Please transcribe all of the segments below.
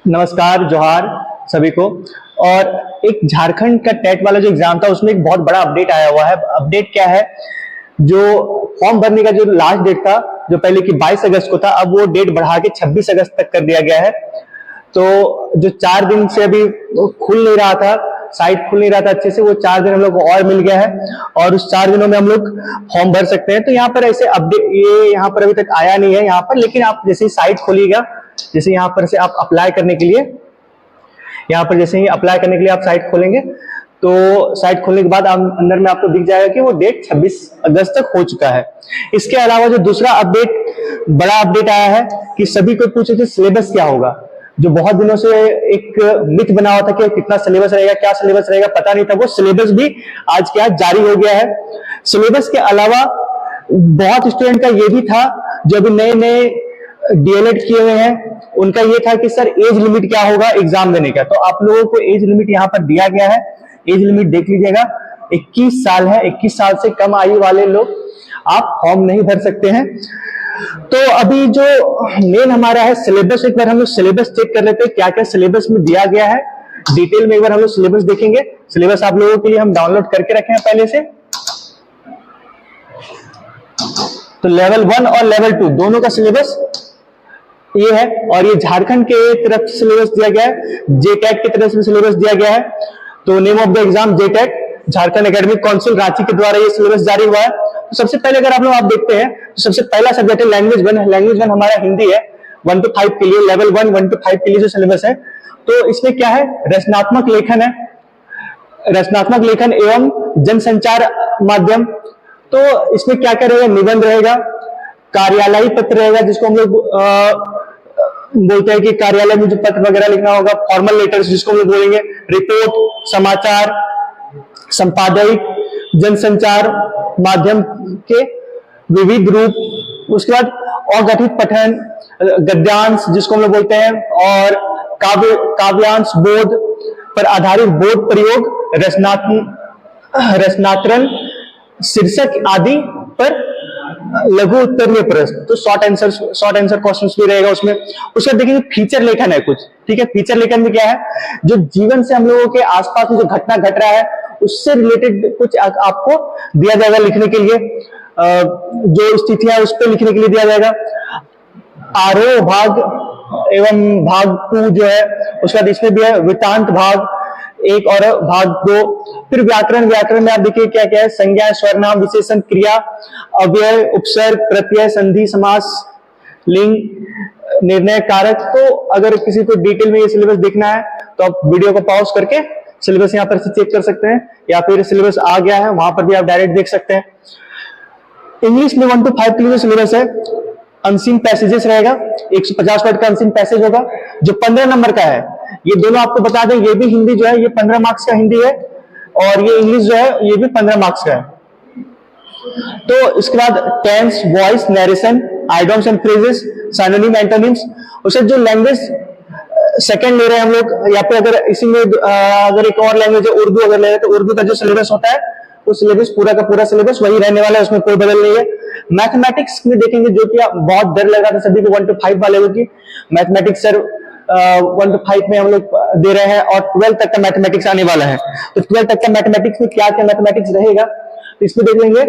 नमस्कार, जोहार सभी को। और एक झारखंड का टेट वाला जो एग्जाम था उसमें एक बहुत बड़ा अपडेट आया हुआ है। अपडेट क्या है, जो फॉर्म भरने का जो लास्ट डेट था, जो पहले की 22 अगस्त को था, अब वो डेट बढ़ा के 26 अगस्त तक कर दिया गया है। तो जो 4 दिन से अभी खुल नहीं रहा था, साइट खुल नहीं रहा था अच्छे से, वो 4 दिन हम लोग को और मिल गया है और उस 4 दिनों में हम लोग फॉर्म भर सकते हैं। तो यहाँ पर ऐसे अपडेट ये यहाँ पर अभी तक आया नहीं है यहाँ पर, लेकिन आप जैसे ही साइट खोलिएगा, जैसे यहाँ पर से आप अप्लाई करने के लिए, यहाँ पर जैसे ही अप्लाई करने के लिए आप साइट खोलेंगे तो साइट खोलने के बाद अंदर में आपको दिख जाएगा कि वो डेट 26 अगस्त तक हो चुका है। इसके अलावा जो दूसरा अपडेट, बड़ा अपडेट आया है कि सभी को पूछे थे सिलेबस क्या होगा। जो बहुत दिनों से एक मिथ बना हुआ था कि कितना सिलेबस रहेगा, क्या सिलेबस रहेगा, पता नहीं था, वो सिलेबस भी आज के आज जारी हो गया है। सिलेबस के अलावा बहुत स्टूडेंट का ये भी था जो अभी नए नए डीएलएड किए हुए हैं, उनका ये था कि सर एज लिमिट क्या होगा एग्जाम देने का। तो आप लोगों को एज लिमिट यहाँ पर दिया गया है। एज लिमिट देख लीजिएगा, 21 साल है। 21 साल से कम आयु वाले लोग आप फॉर्म नहीं भर सकते हैं। तो अभी जो मेन हमारा है सिलेबस, एक बार हम लोग सिलेबस चेक कर लेते हैं क्या क्या सिलेबस में दिया गया है। डिटेल में एक बार हम लोग सिलेबस देखेंगे। सिलेबस आप लोगों के लिए हम डाउनलोड करके रखे हैं पहले से। तो लेवल 1 और लेवल 2 दोनों का सिलेबस ये है, और ये झारखंड के तरफ से सिलेबस दिया गया है, जेटेट की तरफ से सिलेबस दिया गया है। तो name of the exam JTET, Jharkhand academic council Ranchi के द्वारा ये सिलेबस जारी हुआ है। तो सबसे पहले अगर आप देखते हैं तो सबसे पहला सब्जेक्ट है लैंग्वेज 1। लैंग्वेज 1 हमारा हिंदी है 1 to 5 के लिए। लेवल 1 1 to 5 के लिए जो सिलेबस है, तो इसमें क्या है, रचनात्मक लेखन है, रचनात्मक लेखन एवं जनसंचार माध्यम। तो इसमें क्या क्या रहेगा, निबंध रहेगा, कार्यालयी पत्र रहेगा, जिसको हम लोग बोलते हैं कि कार्यालय में जो पत्र वगैरह लिखना होगा, फॉर्मल लेटर्स जिसको हम लोग बोलेंगे, रिपोर्ट, समाचार, संपादक, जनसंचार माध्यम के विविध रूप। उसके बाद अगठित पठन, गद्यांश जिसको हम लोग बोलते हैं, और काव्यांश, बोध पर आधारित बोध प्रयोग, रचनात्मक शीर्षक आदि पर लघु उत्तरीय प्रश्न। तो शॉर्ट आंसर क्वेश्चंस भी रहेगा उसमें। उसका देखिए फीचर लेखन है कुछ, ठीक है। फीचर लेखन में क्या है, जो जीवन से हम लोगों के आसपास में जो घटना घट रहा है उससे रिलेटेड कुछ आपको दिया जाएगा लिखने के लिए। जो स्थितियां उस पर लिखने के लिए दिया जाएगा। आरोह भाग एवं भाग 2 जो है, उसका इसमें भी है वृत्तांत भाग 1 और भाग 2। फिर व्याकरण में आप देखिए क्या क्या है, संज्ञा, सर्वनाम, विशेषण, क्रिया, अव्यय, उपसर्ग, प्रत्यय, संधि, समास, लिंग, निर्णय कारक। तो अगर किसी को डिटेल में ये सिलेबस देखना है तो आप वीडियो को पॉज करके सिलेबस यहाँ पर से चेक कर सकते हैं, या फिर सिलेबस आ गया है वहां पर भी आप डायरेक्ट देख सकते हैं। इंग्लिश में 1 to 5 के लिए सिलेबस है, अनसीन पैसेजेस रहेगा, 150 वर्ड का अनसीन पैसेज होगा जो 15 नंबर का है। ये दोनों आपको बता दें, ये भी हिंदी जो है ये 15 मार्क्स का हिंदी है, और ये इंग्लिश जो है ये भी 15 मार्क्स का है। तो इसके बाद tense, voice, narration, idioms and phrases, synonym, antonyms. उसे जो लैंग्वेज सेकंड ले रहे हैं हम लोग, या फिर अगर इसी में अगर एक और लैंग्वेज है उर्दू अगर ले रहे हैं, तो उर्दू का जो सिलेबस होता है वो सिलेबस पूरा का पूरा सिलेबस वही रहने वाला है, उसमें कोई बदल नहीं है। मैथमेटिक्स में देखेंगे, जो कि बहुत डर लगा था सभी को 1 to 5 वाले को कि मैथमेटिक्स सर 1 to 5 में हम लोग दे रहे हैं, और 12 तक का मैथमेटिक्स आने वाला है। तो 12 तक का मैथमेटिक्स में क्या क्या मैथमेटिक्स रहेगा, तो इसमें देख लेंगे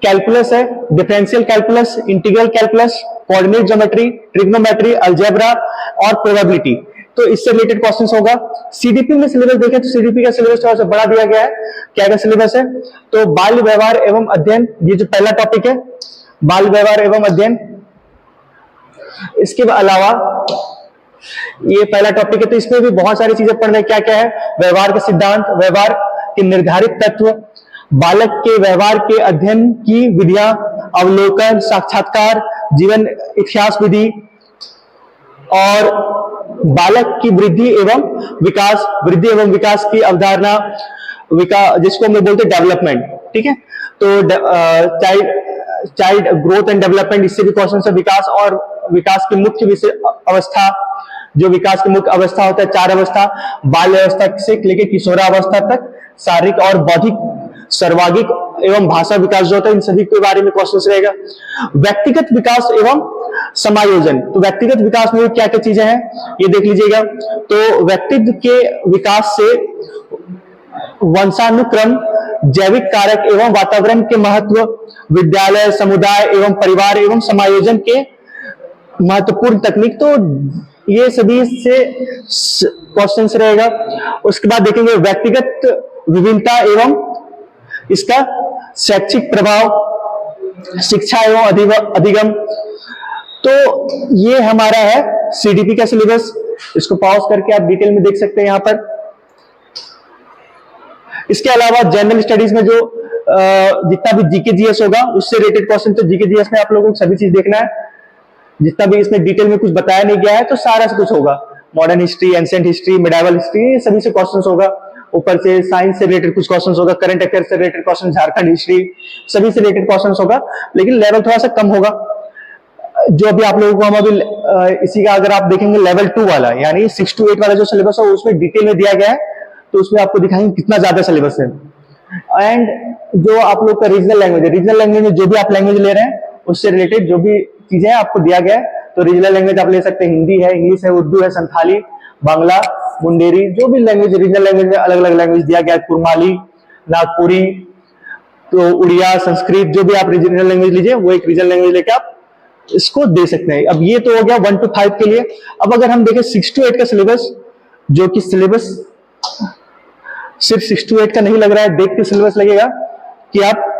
कैलकुलस है, differential calculus, integral calculus, coordinate geometry, trigonometry, algebra और प्रोबेबिलिटी। तो इससे रिलेटेड क्वेश्चंस होगा। सीडीपी में सिलेबस देखें तो सीडीपी का सिलेबस थोड़ा सा बड़ा दिया गया है। क्या क्या सिलेबस है, तो बाल व्यवहार एवं अध्ययन, ये जो पहला टॉपिक है बाल व्यवहार एवं अध्ययन। इसके अलावा ये पहला टॉपिक है, तो इसमें भी बहुत सारी चीजें पढ़ने, क्या क्या है, व्यवहार के सिद्धांत, व्यवहार के निर्धारित तत्व, बालक के व्यवहार के अध्ययन की विधियां, अवलोकन, साक्षात्कार, जीवन इतिहास विधि, और बालक की वृद्धि एवं विकास की अवधारणा, जिसको हम लोग बोलते हैं डेवलपमेंट, ठीक है। तो चाइल्ड ग्रोथ एंड डेवलपमेंट, इससे भी क्वेश्चन है। विकास और विकास की मुख्य विषय अवस्था, जो विकास की मुख्य अवस्था होता है 4 अवस्था, बाल्य अवस्था से लेकर किशोरावस्था तक, शारीरिक और बौद्धिक, सर्वांगिक एवं भाषा विकास जो होता है, इन सभी के बारे में क्वेश्चन रहेगा। व्यक्तिगत विकास एवं समायोजन। तो व्यक्तिगत विकास में क्या क्या चीजें हैं ये देख लीजिएगा। तो व्यक्तित्व के विकास से वंशानुक्रम, जैविक कारक एवं वातावरण के महत्व, विद्यालय, समुदाय एवं परिवार एवं समायोजन के महत्वपूर्ण तकनीक, तो ये सभी से क्वेश्चन रहेगा। उसके बाद देखेंगे व्यक्तिगत विभिन्नता एवं इसका शैक्षिक प्रभाव, शिक्षा एवं अधिगम। तो ये हमारा है सीडीपी का सिलेबस। इसको पॉज करके आप डिटेल में देख सकते हैं यहां पर। इसके अलावा जनरल स्टडीज में जो जितना भी जीके जीएस होगा उससे रिलेटेड क्वेश्चन, तो जीके जीएस में आप लोगों को सभी चीज देखना है। जितना भी इसमें डिटेल में कुछ बताया नहीं गया है तो सारा से कुछ होगा। Modern history, ancient history, medieval history, सभी से क्वेश्चंस होगा। ऊपर से साइंस से रिलेटेड कुछ क्वेश्चंस होगा, करंट अफेयर से रिलेटेड क्वेश्चन, झारखंड हिस्ट्री, सभी से रिलेटेड क्वेश्चंस होगा, लेकिन लेवल थोड़ा सा कम होगा। जो अभी आप लोगों को हम अभी इसी का अगर आप देखेंगे लेवल 2 वाला, यानी 6 to 8 वाला जो सिलेबस है उसमें डिटेल में दिया गया है, तो उसमें आपको दिखाएंगे कितना ज्यादा सिलेबस है। एंड जो आप लोग का रीजनल लैंग्वेज है, रीजनल लैंग्वेज में जो भी आप लैंग्वेज ले रहे हैं उससे रिलेटेड जो भी चीजें आपको दिया गया है, तो रीजनल लैंग्वेज आप ले सकते हैं, हिंदी है, इंग्लिश है, उर्दू है, संथाली, बांग्ला, मुंडेरी, जो भी लैंग्वेज रीजनल लैंग्वेज में अलग अलग लैंग्वेज दिया गया है, कुरमाली, नागपुरी, तो उड़िया, संस्कृत, जो भी आप रीजनल लैंग्वेज लीजिए वो एक रीजनल लैंग्वेज लेके आप इसको दे सकते हैं। अब ये तो हो गया 1 to 5 के लिए। अब अगर हम देखें 6 to 8 का सिलेबस, जो कि सिलेबस सिर्फ 6 to 8 का नहीं लग रहा है, देख के सिलेबस लगेगा कि आप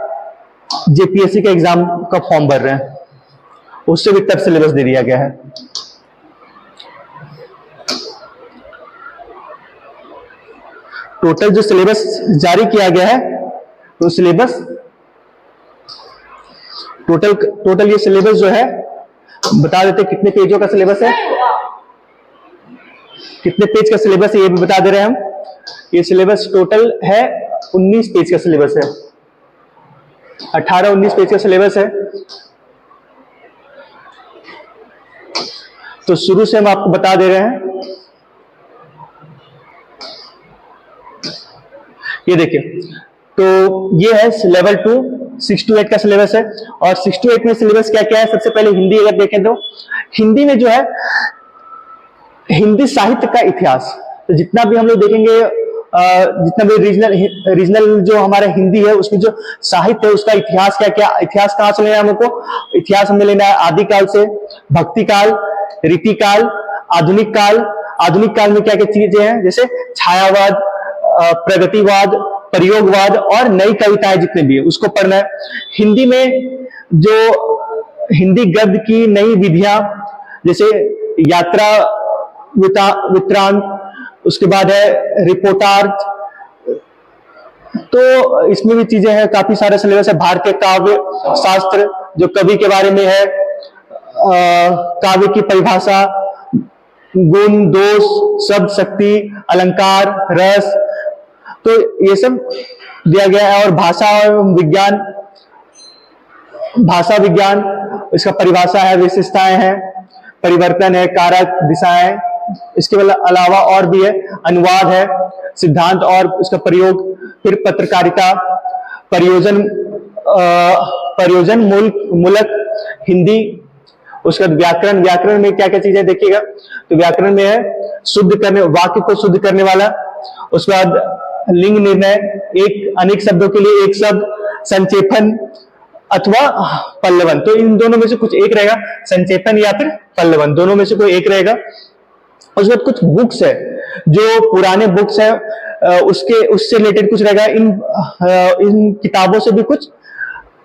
जेपीएससी के एग्जाम का फॉर्म भर रहे हैं, उससे भी तब सिलेबस दे दिया गया है। टोटल जो सिलेबस जारी किया गया है, तो सिलेबस टोटल ये सिलेबस जो है बता देते कितने पेजों का सिलेबस है, कितने पेज का सिलेबस है ये भी बता दे रहे हैं हम। ये सिलेबस टोटल है 19 पेज का सिलेबस है, 18-19 पेज का सिलेबस है। तो शुरू से हम आपको बता दे रहे हैं, ये देखिए, तो ये है लेवल 2 6 to 8 का सिलेबस है। और 6 to 8 में सिलेबस क्या क्या है, सबसे पहले हिंदी अगर देखें तो हिंदी में जो है हिंदी साहित्य का इतिहास, तो जितना भी हम लोग देखेंगे जितना भी रीजनल जो हमारा हिंदी है उसमें जो साहित्य है उसका इतिहास क्या क्या, इतिहास कहां से लेना है हमको, इतिहास हमें लेना है आदिकाल से, भक्ति काल, रीतिकाल, आधुनिक काल। आधुनिक काल में क्या क्या चीजें हैं, जैसे छायावाद, प्रगतिवाद, प्रयोगवाद और नई कविताएं जितने भी है उसको पढ़ना है। हिंदी में जो हिंदी गद्य की नई विधियां, जैसे यात्रा वृत्तांत, उसके बाद है रिपोर्टार्ज, तो इसमें भी चीजें हैं, काफी सारे सिलेबस है। भारतीय काव्य शास्त्र जो कवि के बारे में है, काव्य की परिभाषा, गुण, दोष, शब्द, शक्ति, अलंकार, रस, तो ये सब दिया गया है। और भाषा विज्ञान, भाषा विज्ञान, इसका परिभाषा है, विशेषताएं हैं, परिवर्तन है, कारक, दिशाएं, इसके अलावा और भी है, अनुवाद है, सिद्धांत और इसका प्रयोग, फिर पत्रकारिता, प्रयोजन मूलक हिंदी, उसका व्याकरण, व्याकरण में क्या क्या चीजें देखिएगा, तो व्याकरण में है शुद्ध करने, वाक्य को शुद्ध करने वाला, उसके बाद लिंग निर्णय, एक अनेक शब्दों के लिए एक शब्द, संक्षेपण अथवा पल्लवन, तो इन दोनों में से कुछ एक रहेगा, संक्षेपण या फिर पल्लवन, दोनों में से कोई एक रहेगा। उसके बाद कुछ बुक्स है, जो पुराने बुक्स है उससे रिलेटेड कुछ रहेगा। इन किताबों से भी कुछ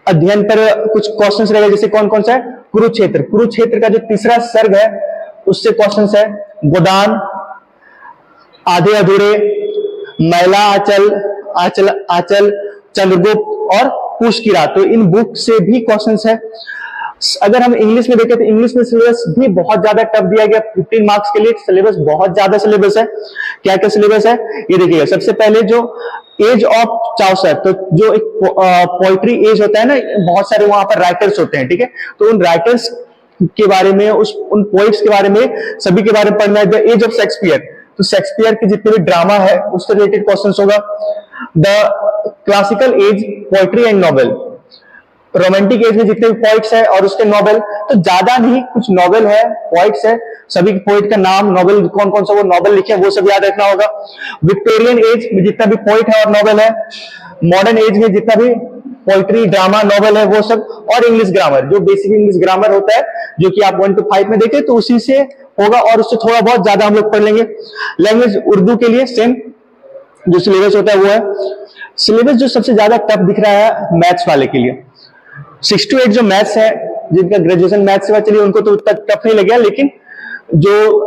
अध्ययन पर कुछ क्वेश्चंस रहेगा, जैसे कौन कौन सा है, कुरुक्षेत्र, कुरुक्षेत्र का जो तीसरा सर्ग है उससे क्वेश्चंस है, गोदान, आधे अधूरे, मैला आंचल, चंद्रगुप्त और कुश की रात, तो इन बुक से भी क्वेश्चंस है। अगर हम इंग्लिश में देखें तो इंग्लिश में सिलेबस भी बहुत ज्यादा टफ दिया गया, 15 मार्क्स के लिए सिलेबस बहुत ज्यादा सिलेबस है। क्या क्या सिलेबस है ये देखिएगा। सबसे पहले जो एज ऑफ चौसर, तो जो एक पोइट्री एज होता है ना, बहुत सारे वहां पर राइटर्स होते हैं, ठीक है, तो उन राइटर्स के बारे में, उन पोइट्स के बारे में, सभी के बारे में पढ़ना है। द एज ऑफ शेक्सपियर, तो शेक्सपियर के जितने भी ड्रामा है उससे रिलेटेड क्वेश्चन होगा। The classical as, poetry and novel, romantic as में जितने भी पोइट्स है और उसके नॉवेल, तो ज्यादा नहीं, कुछ नॉवेल है, पोइट्स है, सभी पोइट का नाम, नॉवेल कौन कौन सा वो नॉवेल लिखे हैं वो सब याद रखना होगा। विक्टोरियन एज में जितना भी पोइट है और नॉवेल है, मॉडर्न एज में जितना भी पोइट्री ड्रामा नॉवेल है वो सब, और इंग्लिश ग्रामर, जो बेसिक इंग्लिश ग्रामर होता है जो कि आप 1 to 5 में देखें तो उसी से होगा, और उससे थोड़ा बहुत ज्यादा हम लोग पढ़ लेंगे। लैंग्वेज उर्दू के लिए सेम जो सिलेबस होता है वो है। सिलेबस जो सबसे ज्यादा टफ दिख रहा है मैथ्स वाले के लिए, 6 to 8 जो मैथ्स है, जिनका ग्रेजुएशन मैथ्स से चलिए उनको तो उतना टफ नहीं लगेगा, लेकिन जो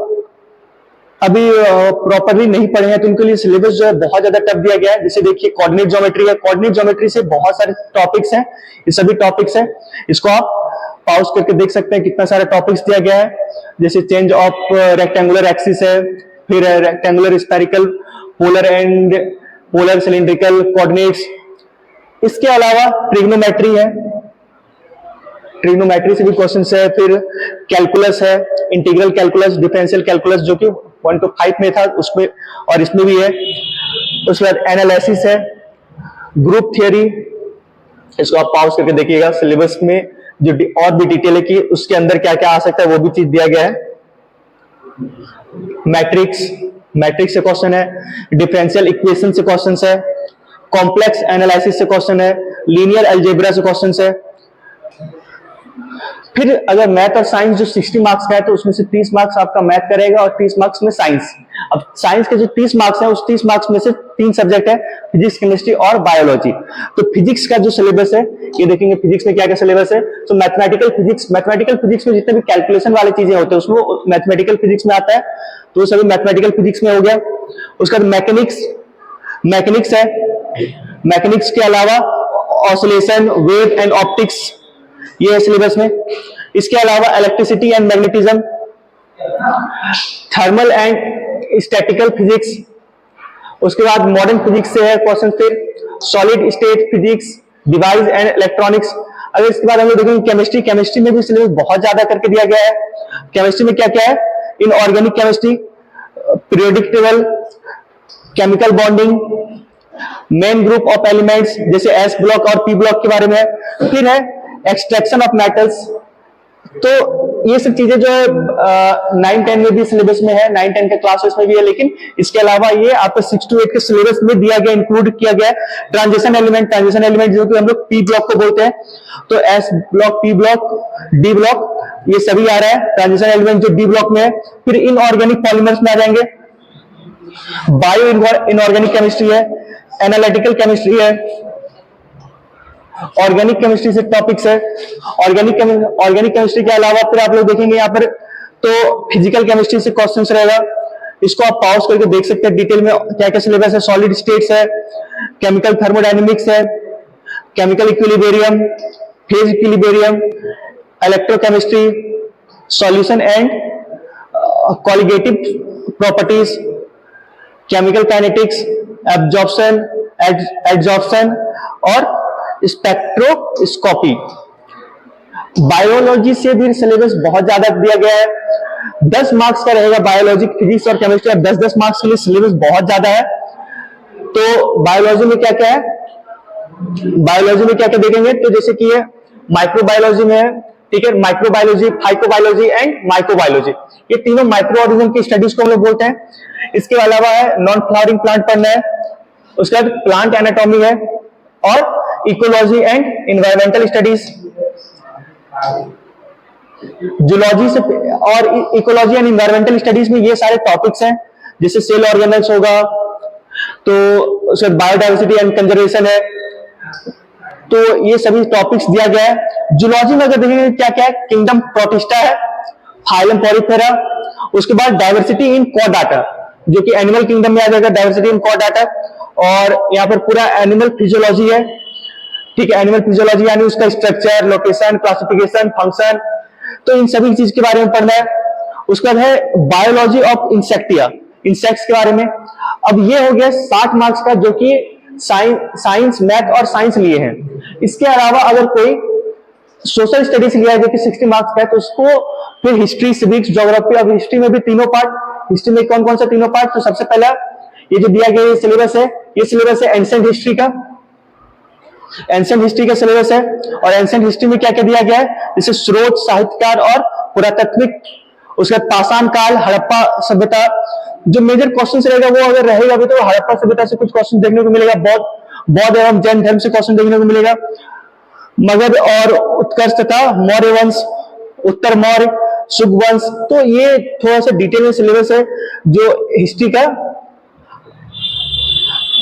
अभी प्रॉपरली नहीं पढ़े हैं तो उनके लिए सिलेबस जो है बहुत ज्यादा टफ दिया गया है। जैसे देखिए कोऑर्डिनेट ज्योमेट्री है, कोऑर्डिनेट ज्योमेट्री से बहुत सारे टॉपिक्स हैं, ये सभी टॉपिक्स हैं, इसको आप पॉज करके देख सकते हैं कितना सारा टॉपिक्स दिया गया है। जैसे चेंज ऑफ रेक्टेंगुलर एक्सिस है, फिर rectangular spherical, polar and polar cylindrical coordinates. इसके अलावा ट्रिग्नोमेट्री है, ट्रिग्नोमेट्री से भी क्वेश्चंस है, फिर कैलकुलस है, इंटीग्रल कैलकुलस, डिफरेंशियल कैलकुलस जो कि 1 to 5 में था उसमें, और इसमें भी है। उसके बाद एनालिसिस है, ग्रुप थियरी, इसको आप पॉज करके देखिएगा, सिलेबस में जो और भी डिटेल है कि उसके अंदर क्या क्या आ सकता है वो भी चीज दिया गया है। मैट्रिक्स, मैट्रिक्स से क्वेश्चन है, डिफरेंशियल इक्वेशन से क्वेश्चन है, कॉम्प्लेक्स एनालिसिस से क्वेश्चन है, लीनियर अलजेब्रा से क्वेश्चन है। फिर अगर मैथ और साइंस जो 60 मार्क्स का है तो उसमें से 30 मार्क्स आपका मैथ का रहेगा और 30 मार्क्स में साइंस। अब साइंस के जो 30 मार्क्स है उस 30 मार्क्स में से 3 सब्जेक्ट है, फिजिक्स, केमिस्ट्री और बायोलॉजी। तो फिजिक्स का जो सिलेबस है ये देखेंगे, फिजिक्स में क्या क्या सिलेबस है। तो मैथमेटिकल फिजिक्स, मैथमेटिकल फिजिक्स में जितने भी कैलकुलेशन वाली चीजें होते हैं उसमें मैथमेटिकल फिजिक्स में आता है, तो वो सभी मैथमेटिकल फिजिक्स में हो गया। उसके बाद मैकेनिक्स, मैकेनिक्स है, मैकेनिक्स के अलावा ऑसिलेशन, वेव एंड ऑप्टिक्स, ये है सिलेबस में। इसके अलावा electricity and magnetism, thermal and statistical physics. उसके बाद मॉडर्न फिजिक्स से है क्वेश्चन, फिर solid state physics, device and electronics. अगर इसके बाद हम लोग देखेंगे केमिस्ट्री, केमिस्ट्री में भी सिलेबस बहुत ज्यादा करके दिया गया है। केमिस्ट्री में क्या क्या है, in organic chemistry, periodic table, chemical bonding, main group of elements जैसे एस ब्लॉक और पी ब्लॉक के बारे में है। फिर है एक्सट्रैक्शन ऑफ मेटल्स। तो ये सब चीजें जो है 9-10 में भी सिलेबस में है, 9-10 के क्लासेस में भी है, लेकिन इसके अलावा ये आपको 6 to 8 के सिलेबस में दिया गया, इंक्लूड किया गया है। ट्रांजिशन एलिमेंट, ट्रांजिशन एलिमेंट जो कि हम लोग पी ब्लॉक को बोलते हैं, तो S block, P block, D block, ये सभी आ रहा है। ट्रांजिशन एलिमेंट जो डी ब्लॉक में है। फिर इनऑर्गेनिक पॉलीमर्स में आ जाएंगे, बायो इनऑर्गेनिक केमिस्ट्री है, एनालिटिकल केमिस्ट्री है, ऑर्गेनिक केमिस्ट्री से टॉपिक्स है। ऑर्गेनिक केमिस्ट्री के अलावा फिर आप लोग देखेंगे यहाँ पर तो फिजिकल केमिस्ट्री से क्वेश्चंस रहेगा, इसको आप पॉज करके देख सकते हैं डिटेल में क्या क्या सिलेबस है। सॉलिड स्टेट्स है, केमिकल थर्मोडायनेमिक्स है, chemical equilibrium, phase equilibrium, electrochemistry, solution and colligative properties, chemical kinetics, absorption, adsorption और स्पेक्ट्रोस्कोपी। बायोलॉजी से भी सिलेबस बहुत ज्यादा दिया गया है, 10 मार्क्स का रहेगा बायोलॉजी, फिजिक्स और केमिस्ट्री। 10-10 मार्क्स के लिए सिलेबस बहुत ज्यादा है। तो बायोलॉजी में क्या क्या है, बायोलॉजी में क्या क्या देखेंगे, तो जैसे कि ये माइक्रोबायोलॉजी में है, ठीक है, माइक्रोबायोलॉजी, फाइकोबायोलॉजी एंड माइक्रोबायोलॉजी, ये तीनों माइक्रो ऑर्गेनिज्म की स्टडीज को हम लोग बोलते हैं। इसके अलावा है नॉन फ्लावरिंग प्लांट पढ़ना है, उसके बाद प्लांट एनाटॉमी है और ecology and environmental studies. Zoology से और इकोलॉजी एंड एनवायरमेंटल स्टडीज में ये सारे टॉपिक्स हैं, जैसे सेल ऑर्गेनल्स होगा, तो उसके बायोडाइवर्सिटी एंड कंजर्वेशन है, तो ये सभी टॉपिक्स दिया गया है। जूलॉजी में अगर देखेंगे क्या क्या है, किंगडम प्रोटिस्टा है, फाइलम पॉलीफेरा, उसके बाद डाइवर्सिटी इन कॉर्डाटा जो कि एनिमल किंगडम में आ जाएगा, डाइवर्सिटी इन कॉर्डाटा, और यहाँ पर पूरा एनिमल फिजियोलॉजी है, ठीक है, एनिमल फिजियोलॉजी यानी उसका स्ट्रक्चर, लोकेशन, क्लासिफिकेशन, फंक्शन, तो इन सभी चीज के बारे में पढ़ना है। उसके बाद है बायोलॉजी ऑफ इंसेक्टिया, इंसेक्ट्स के बारे में। अब ये हो गया 60 मार्क्स का, जो कि साइंस, मैथ और साइंस लिए हैं। इसके अलावा अगर कोई सोशल स्टडीज लिया है जो कि 60 मार्क्स का है, तो उसको फिर हिस्ट्री, सिविक्स, ज्योग्राफी। अब हिस्ट्री में भी तीनों पार्ट, हिस्ट्री में कौन कौन सा तीनों पार्ट, तो सबसे पहला ये जो दिया गया सिलेबस है, ये सिलेबस है एंशिएंट हिस्ट्री का, एंशिएंट हिस्ट्री का सिलेबस है, और एंशिएंट हिस्ट्री में क्या क्या दिया गया है, जैसे स्रोत, साहित्यकार और पुरातात्विक, उसके बाद पाषाण काल, हड़प्पा सभ्यता। जो मेजर क्वेश्चन रहेगा वो अगर रहेगा भी तो हड़प्पा सभ्यता से कुछ क्वेश्चन देखने को मिलेगा, बौद्ध एवं जैन धर्म से क्वेश्चन देखने को मिलेगा, मगध और उत्कर्ष तथा मौर्य वंश, उत्तर मौर्य, शुंग वंश। तो ये थोड़ा सा डिटेल में सिलेबस है जो हिस्ट्री का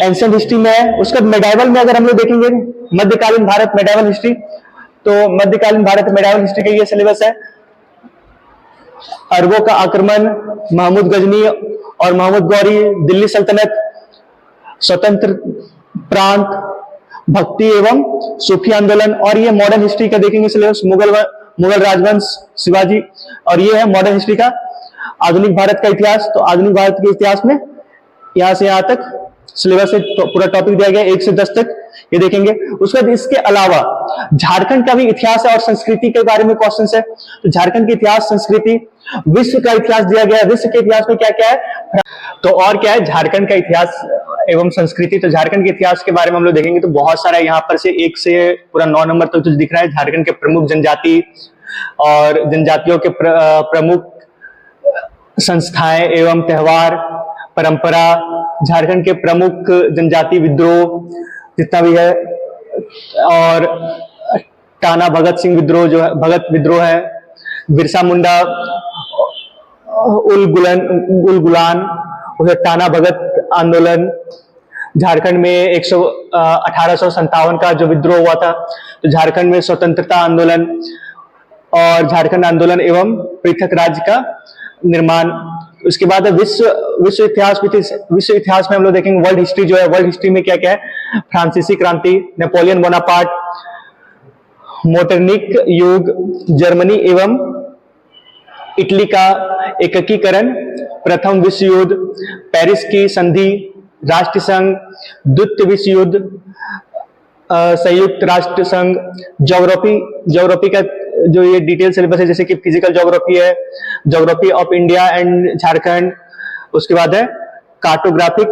एंशिएंट हिस्ट्री में है। उसका मेडाइवल में अगर हम लोग देखेंगे मध्यकालीन भारत मेडाइवल हिस्ट्री, तो मध्यकालीन भारत मेडाइवल हिस्ट्री का ये सिलेबस है। अरबों का आक्रमण, महमूद गजनी और महमूद गौरी, दिल्ली सल्तनत, स्वतंत्र प्रांत, भक्ति एवं सूफी आंदोलन। और ये मॉडर्न हिस्ट्री का देखेंगे सिलेबस, मुगल राजवंश, शिवाजी। और ये है मॉडर्न हिस्ट्री का आधुनिक भारत का इतिहास। तो आधुनिक भारत के इतिहास में यहां से यहां तक सिलेबस से पूरा टॉपिक दिया गया 1 से 10 तक, ये देखेंगे। उसके बाद इसके अलावा झारखंड का भी इतिहास है और संस्कृति के बारे में क्वेश्चन है। तो झारखंड की इतिहास, संस्कृति, विश्व का इतिहास दिया गया है। विश्व के इतिहास में क्या क्या है, तो और क्या है झारखंड का इतिहास एवं संस्कृति। तो झारखंड के इतिहास के बारे में हम लोग देखेंगे तो बहुत सारा यहाँ पर से 1 से पूरा 9 नंबर तक तो दिख रहा है। झारखंड के प्रमुख जनजाति और जनजातियों के प्रमुख संस्थाएं एवं त्योहार, परंपरा, झारखंड के प्रमुख जनजाति विद्रोह जितना भी है, और टाना भगत सिंह विद्रोह जो है, भगत विद्रोह है, बिरसा मुंडा, उल गुलान, टाना भगत आंदोलन। झारखंड में 1857 का जो विद्रोह हुआ था, तो झारखंड में स्वतंत्रता आंदोलन और झारखंड आंदोलन एवं पृथक राज्य का निर्माण। उसके बाद विश्व इतिहास में हम लोग देखेंगे वर्ल्ड हिस्ट्री जो है। वर्ल्ड हिस्ट्री में क्या क्या है, फ्रांसीसी क्रांति, नेपोलियन बोनापार्ट, मोटरनिक युग, जर्मनी एवं इटली का एकीकरण, प्रथम विश्व युद्ध, पेरिस की संधि, राष्ट्र संघ, द्वितीय विश्व युद्ध, संयुक्त राष्ट्र संघ, ज्योग्राफी का जो ये डिटेल सिलेबस है, जैसे कि फिजिकल ज्योग्राफी है, geography of India and Jharkhand. उसके बाद है कार्टोग्राफिक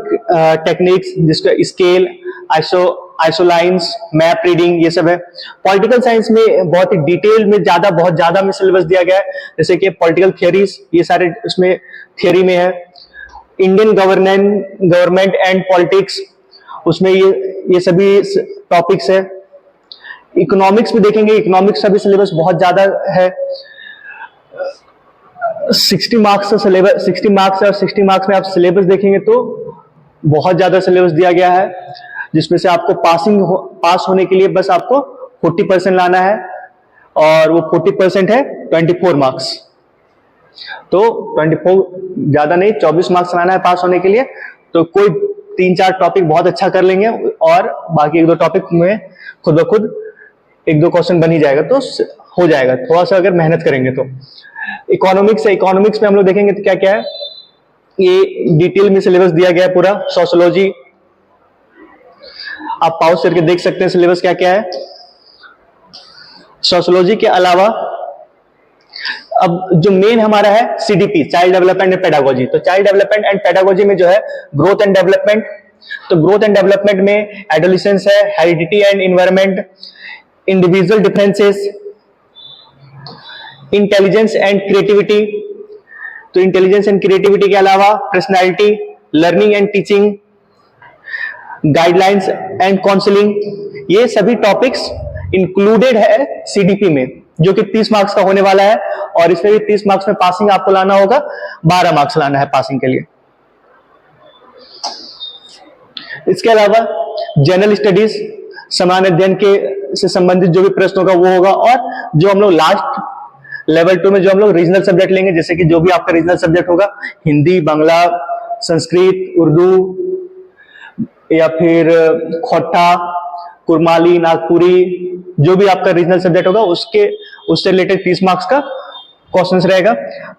टेक्निक्स, जिसका स्केल, आइसोलाइंस, मैप रीडिंग, ये सब है। पॉलिटिकल साइंस में बहुत ही डिटेल में बहुत ज्यादा में सिलेबस दिया गया है, जैसे कि पॉलिटिकल थियरीज, ये सारे उसमें थियरी में है। इंडियन गवर्नमेंट एंड पॉलिटिक्स, उसमें ये सभी टॉपिक्स है। इकोनॉमिक्स में देखेंगे, इकोनॉमिक्स का भी सिलेबस बहुत ज्यादा है। 60 मार्क्स का सिलेबस, 60 मार्क्स है, और 60 मार्क्स में आप सिलेबस देखेंगे तो बहुत ज्यादा सिलेबस दिया गया है, जिसमें से आपको पास होने के लिए बस आपको 40% लाना है, और वो 40% है 24 मार्क्स। तो 24 ज्यादा नहीं, 24 मार्क्स लाना है पास होने के लिए। तो कोई 3-4 टॉपिक बहुत अच्छा कर लेंगे और बाकी 1-2 टॉपिक में खुद ब खुद 1-2 क्वेश्चन बन ही जाएगा, तो हो जाएगा थोड़ा सा अगर मेहनत करेंगे तो। इकोनॉमिक्स है, इकोनॉमिक्स में हम लोग देखेंगे तो क्या क्या है, ये डिटेल में सिलेबस दिया गया है पूरा। सोशियोलॉजी आप पॉज करके देख सकते हैं सिलेबस क्या क्या है। सोशियोलॉजी के अलावा अब जो मेन हमारा है CDP, child development and pedagogy. तो चाइल्ड डेवलपमेंट एंड पेडागोजी में जो है ग्रोथ एंड डेवलपमेंट, तो ग्रोथ एंड डेवलपमेंट में एडोलेसेंस है, heredity and environment, individual differences, intelligence and creativity. तो इंटेलिजेंस एंड क्रिएटिविटी के अलावा personality, learning and teaching, guidelines and counselling, ये सभी टॉपिक्स इंक्लूडेड है CDP में, जो कि 30 मार्क्स का होने वाला है। और इसमें भी 30 मार्क्स में पासिंग आपको लाना होगा, 12 मार्क्स लाना है पासिंग के लिए। इसके अलावा जनरल स्टडीज, सामान्य अध्ययन के से संबंधित जो भी प्रश्न होगा वो होगा। और जो हम लोग लास्ट लेवल 2 में जो हम लोग रीजनल सब्जेक्ट लेंगे, जैसे कि जो भी आपका रीजनल सब्जेक्ट होगा, हिंदी, बांग्ला, संस्कृत, उर्दू, या फिर खोटा, कुरमाली, नागपुरी, जो भी आपका रीजनल सब्जेक्ट होगा उससे रिलेटेड 30 मार्क्स का क्वेश्चंस रहेगा।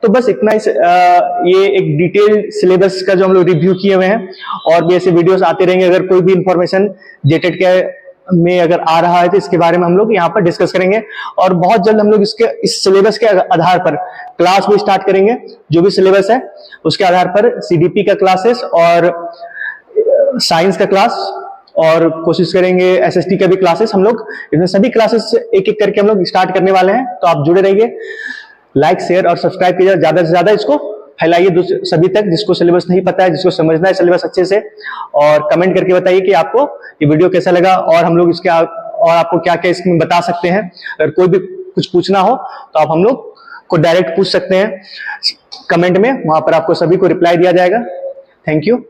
तो बस इतना ही, ये एक डिटेल सिलेबस का जो हम लोग रिव्यू किए हुए हैं, और भी ऐसे वीडियोस आते रहेंगे। अगर कोई भी इंफॉर्मेशन जेटेड के में अगर आ रहा है तो इसके बारे में हम लोग यहाँ पर डिस्कस करेंगे। और बहुत जल्द हम लोग इस सिलेबस के आधार पर क्लास भी स्टार्ट करेंगे। जो भी सिलेबस है उसके आधार पर CDP का क्लासेस और साइंस का क्लास और कोशिश करेंगे एसएसटी का भी क्लासेस हम लोग, इसमें सभी क्लासेस एक एक करके हम लोग स्टार्ट करने वाले हैं। तो आप जुड़े रहिए, लाइक शेयर और सब्सक्राइब कीजिए, ज्यादा से ज्यादा इसको फैलाइए सभी तक, जिसको सिलेबस नहीं पता है, जिसको समझना है सिलेबस अच्छे से। और कमेंट करके बताइए कि आपको ये वीडियो कैसा लगा और हम लोग इसके और आपको क्या क्या इसमें बता सकते हैं। अगर कोई भी कुछ पूछना हो तो आप हम लोग को डायरेक्ट पूछ सकते हैं कमेंट में, वहां पर आपको सभी को रिप्लाई दिया जाएगा। Thank you.